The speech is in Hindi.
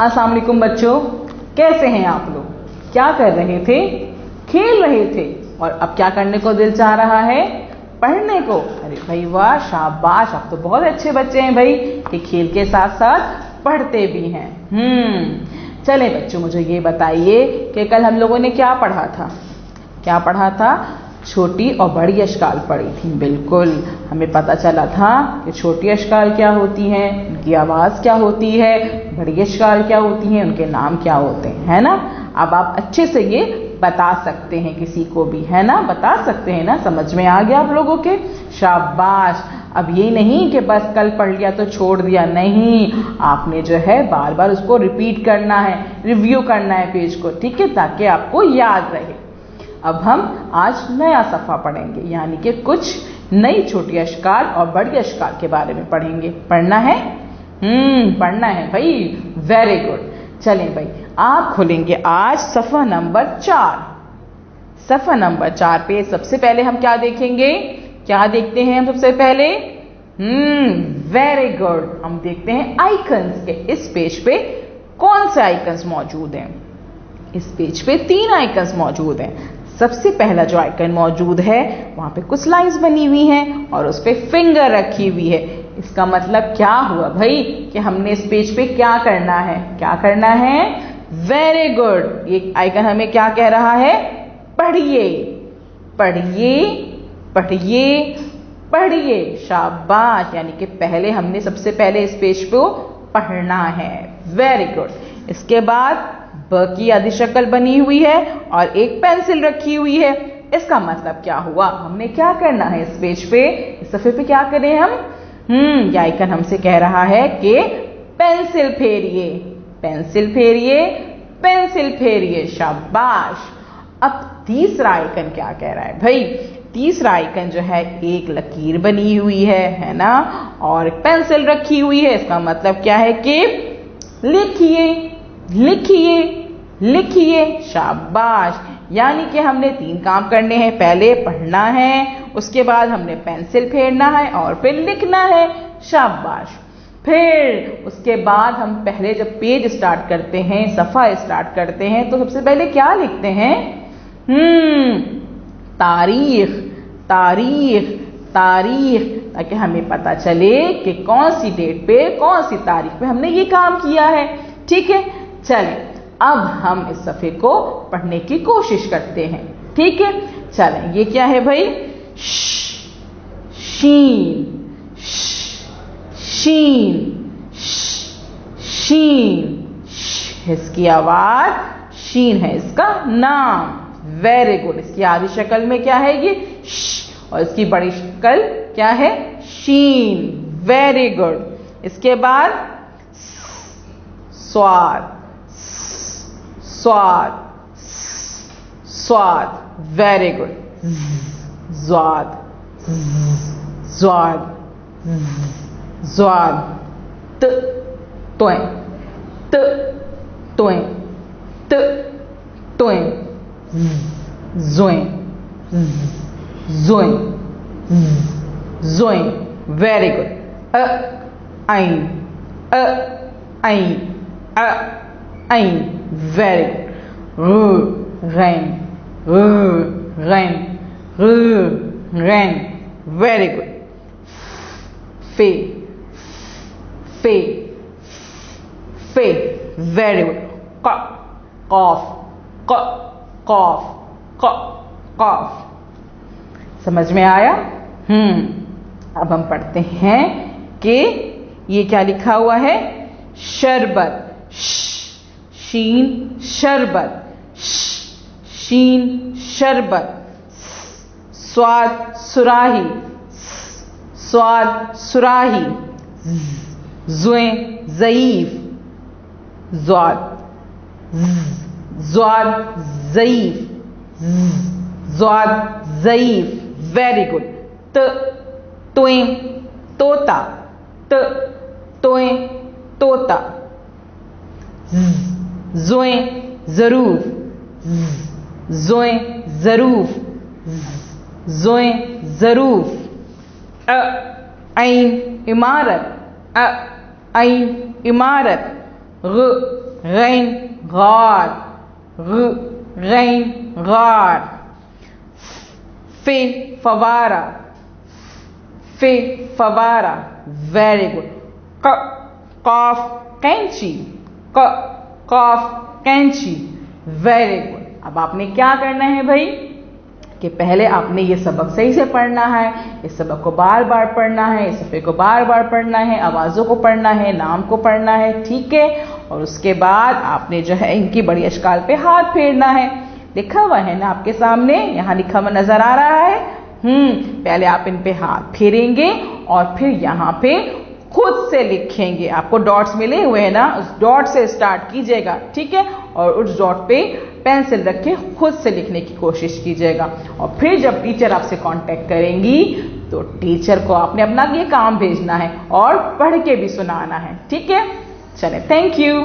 अस्सलाम वालेकुम बच्चों, कैसे हैं आप लोग? क्या कर रहे थे? खेल रहे थे। और अब क्या करने को दिल चाह रहा है? पढ़ने को। अरे भाई वाह, शाबाश, आप तो बहुत अच्छे बच्चे हैं भाई कि खेल के साथ साथ पढ़ते भी हैं। चले बच्चों, मुझे ये बताइए कि कल हम लोगों ने क्या पढ़ा था? क्या पढ़ा था? छोटी और बड़ी अश्काल पढ़ी थी। बिल्कुल, हमें पता चला था कि छोटी अश्काल क्या होती हैं, उनकी आवाज़ क्या होती है, बड़ी अश्काल क्या होती हैं, उनके नाम क्या होते हैं, है ना? अब आप अच्छे से ये बता सकते हैं किसी को भी, है ना? बता सकते हैं ना? समझ में आ गया आप लोगों के? शाबाश। अब ये नहीं कि बस कल पढ़ लिया तो छोड़ दिया, नहीं, आपने जो है बार बार उसको रिपीट करना है, रिव्यू करना है पेज को, ठीक है, ताकि आपको याद रहे। अब हम आज नया सफ़ा पढ़ेंगे, यानी कि कुछ नई छोटी अश्काल और बड़ी अश्काल के बारे में पढ़ेंगे। पढ़ना है? पढ़ना है भाई, वेरी गुड। चलें भाई, आप खोलेंगे आज सफ़ा नंबर 4। सफ़ा नंबर 4 पे सबसे पहले हम क्या देखेंगे? क्या देखते हैं हम सबसे पहले? वेरी गुड, हम देखते हैं आइकन्स के। इस पेज पे कौन से आइकन्स मौजूद हैं? इस पेज पे 3 आइकन्स मौजूद हैं। सबसे पहला जो आइकन मौजूद है वहां पे कुछ लाइंस बनी हुई हैं और उस पे फिंगर रखी हुई है। इसका मतलब क्या हुआ भाई कि हमने इस पेज पे क्या करना है? क्या करना है? वेरी गुड, ये आइकन हमें क्या कह रहा है? पढ़िए, पढ़िए, पढ़िए, पढ़िए। शाबाश, यानी कि पहले हमने सबसे पहले इस पेज को पढ़ना है। Very good. इसके बाद ब की आधी शक्ल बनी हुई है और एक पेंसिल रखी हुई है। इसका मतलब क्या हुआ? हमने क्या करना है इस पेज पे, इस सफ़े पे क्या करें हम? ये आइकन हमसे कह रहा है कि पेंसिल फेरिए, पेंसिल फेरिए, पेंसिल फेरिए। शाबाश। अब तीसरा आइकन क्या कह रहा है भाई? तीसरा आइकन जो है, एक लकीर बनी हुई है ना, और पेंसिल रखी हुई है। इसका मतलब क्या है कि लिखिए, लिखिए, लिखिए। शाबाश, यानी कि हमने 3 काम करने हैं। पहले पढ़ना है, उसके बाद हमने पेंसिल फेरना है और फिर लिखना है। शाबाश। फिर उसके बाद हम पहले जब पेज स्टार्ट करते हैं, सफ़ा स्टार्ट करते हैं, तो सबसे पहले क्या लिखते हैं? तारीख, तारीख, तारीख, ताकि हमें पता चले कि कौन सी डेट पे, कौन सी तारीख पे हमने ये काम किया है। ठीक है, चलें अब हम इस सफ़े को पढ़ने की कोशिश करते हैं। ठीक है, चलें। ये क्या है भाई? शीन, शीन, शीन। इसकी आवाज शीन है, इसका नाम। Very good. इसकी आधी शक्ल में क्या है? ये और इसकी बड़ी शक्ल क्या है? शीन। Very good. इसके बाद स्वाद, स्वाद, स्वाद। Very good. स्वाद, स्वाद, स्वाद। त तोय, त तोय, त तोय। जोय, जोय, जोय। Very good. आइन, आइन, आइन। Very good. रैन, रैन, रैन। Very good. फे, फे, फे। Very good. कॉफ, कॉफ, कॉफ। समझ में आया? अब हम पढ़ते हैं कि ये क्या लिखा हुआ है? शरबत, शीन, शरबत, शीन, शरबत। स्वाद, सुराही, स्वाद, सुराही। ज़ुए, ज़ईफ, ज़्वाद, ज़्वाद, ज़ईफ, ज़्वाद, ज़ईफ। Very good. त तोय, तोता, त तोय, तोता। ज़ोए, ज़रूफ, ज़ोए, ज़रूफ, ज़ोए, ज़रूफ। ऐन, इमारत, ऐन, इमारत। गैन गार, गैन गार। फे फवारा, फे फवारा, वेरी गुड। कॉफ कैंची, कॉफ कैंची, वेरी गुड। अब आपने क्या करना है भाई कि पहले आपने ये सबक सही से पढ़ना है, इस सबक को बार बार पढ़ना है, इस सफ़े को बार बार पढ़ना है, आवाज़ों को पढ़ना है, नाम को पढ़ना है, ठीक है। और उसके बाद आपने जो है इनकी बड़ी अश्काल पे हाथ फेरना है। लिखा हुआ है ना आपके सामने, यहाँ लिखा हुआ नजर आ रहा है। पहले आप इन पे हाथ फेरेंगे और फिर यहाँ पे खुद से लिखेंगे। आपको डॉट्स मिले हुए हैं ना, उस डॉट से स्टार्ट कीजिएगा, ठीक है। और उस डॉट पे पेंसिल रख के खुद से लिखने की कोशिश कीजिएगा। और फिर जब टीचर आपसे कांटेक्ट करेंगी तो टीचर को आपने अपना ये काम भेजना है और पढ़ के भी सुनाना है, ठीक है। चले, थैंक यू।